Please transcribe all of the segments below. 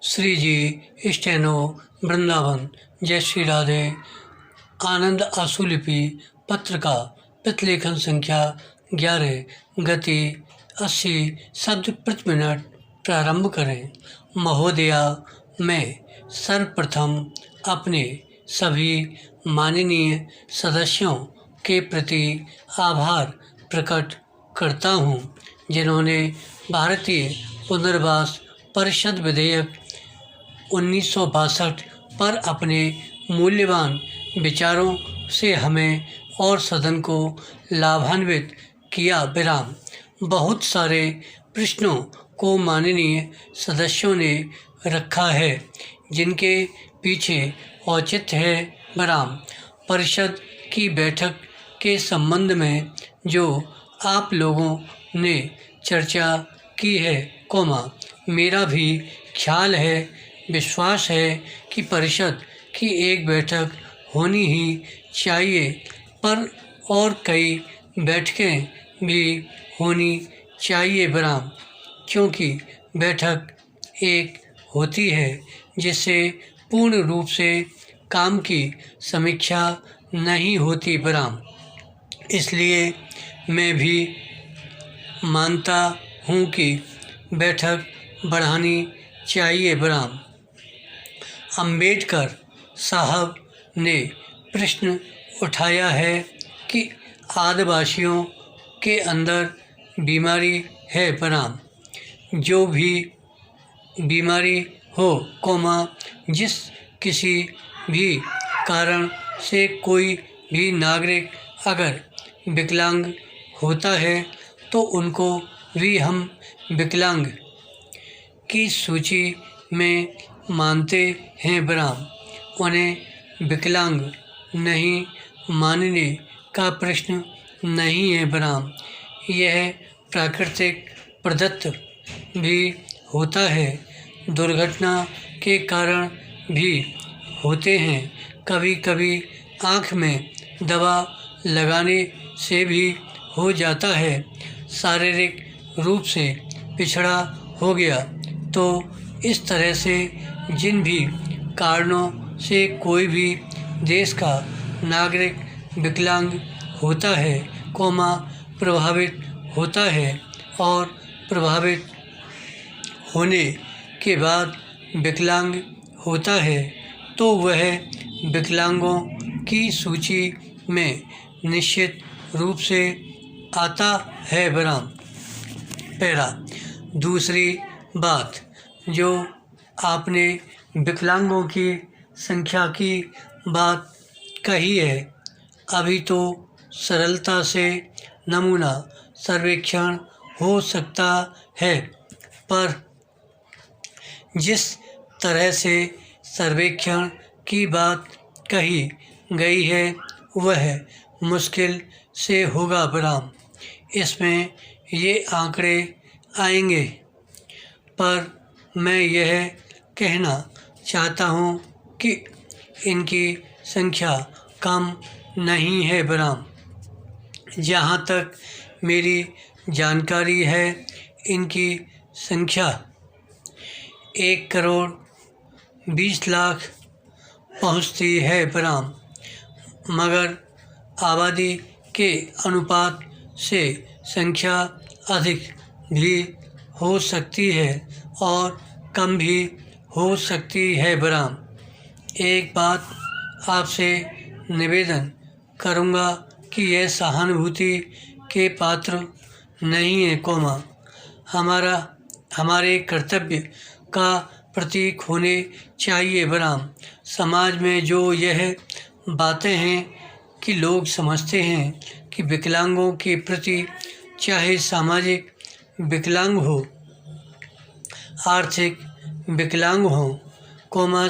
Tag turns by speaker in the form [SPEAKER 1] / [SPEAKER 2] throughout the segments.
[SPEAKER 1] श्री जी steno Vrindavan. जय श्री राधे। आनंद आशुलिपि पत्र का प्रतिलेखन संख्या 11, गति 80 शब्द प्रति मिनट। प्रारंभ करें। महोदया, मैं सर्वप्रथम अपने सभी माननीय सदस्यों के प्रति आभार प्रकट करता हूँ, जिन्होंने भारतीय पुनर्वास परिषद विधेयक 1962 पर अपने मूल्यवान विचारों से हमें और सदन को लाभान्वित किया। विराम। बहुत सारे प्रश्नों को माननीय सदस्यों ने रखा है, जिनके पीछे औचित्य है। विराम। परिषद की बैठक के संबंध में जो आप लोगों ने चर्चा की है, मेरा भी ख्याल है, विश्वास है कि परिषद की एक बैठक होनी ही चाहिए, पर और कई बैठकें भी होनी चाहिए। विराम। क्योंकि बैठक एक होती है जिससे पूर्ण रूप से काम की समीक्षा नहीं होती। विराम। इसलिए मैं भी मानता हूँ कि बैठक बढ़ानी चाहिए। विराम। अंबेडकर साहब ने प्रश्न उठाया है कि आदिवासियों के अंदर बीमारी है। विराम। जो भी बीमारी हो, जिस किसी भी कारण से कोई भी नागरिक अगर विकलांग होता है तो उनको भी हम विकलांग की सूची में मानते हैं। विराम। उन्हें विकलांग नहीं मानने का प्रश्न नहीं है। विराम। यह प्राकृतिक प्रदत्त भी होता है, दुर्घटना के कारण भी होते हैं, कभी कभी आँख में दवा लगाने से भी हो जाता है, शारीरिक रूप से पिछड़ा हो गया। तो इस तरह से जिन भी कारणों से कोई भी देश का नागरिक विकलांग होता है, प्रभावित होता है और प्रभावित होने के बाद विकलांग होता है, तो वह विकलांगों की सूची में निश्चित रूप से आता है। विराम। पैरा। दूसरी बात जो आपने विकलांगों की संख्या की बात कही है, अभी तो सरलता से नमूना सर्वेक्षण हो सकता है, पर जिस तरह से सर्वेक्षण की बात कही गई है वह मुश्किल से होगा। विराम। इसमें ये आंकड़े आएंगे, पर मैं यह कहना चाहता हूँ कि इनकी संख्या कम नहीं है। विराम। जहाँ तक मेरी जानकारी है, इनकी संख्या 1,20,00,000 पहुँचती है। विराम। मगर आबादी के अनुपात से संख्या अधिक भी हो सकती है और कम भी हो सकती है। विराम। एक बात आपसे निवेदन करूँगा कि यह सहानुभूति के पात्र नहीं है, हमारे कर्तव्य का प्रतीक होने चाहिए। विराम। समाज में जो यह बातें हैं कि लोग समझते हैं कि विकलांगों के प्रति, चाहे सामाजिक विकलांग हो, आर्थिक विकलांग हो,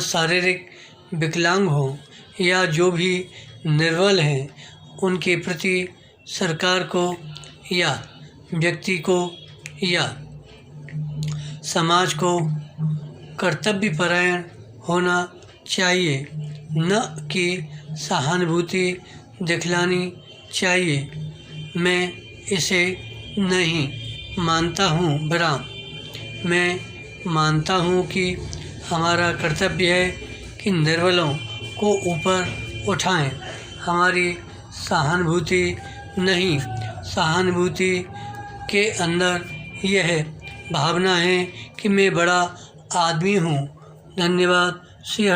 [SPEAKER 1] शारीरिक विकलांग हो, या जो भी निर्बल हैं, उनके प्रति सरकार को या व्यक्ति को या समाज को कर्तव्यपरायण होना चाहिए, न कि सहानुभूति दिखलानी चाहिए। मैं इसे नहीं मानता हूँ। विराम। मैं मानता हूँ कि हमारा कर्तव्य है कि निर्बलों को ऊपर उठाएं। हमारी सहानुभूति नहीं, सहानुभूति के अंदर यह भावना है कि मैं बड़ा आदमी हूँ। धन्यवाद। श्री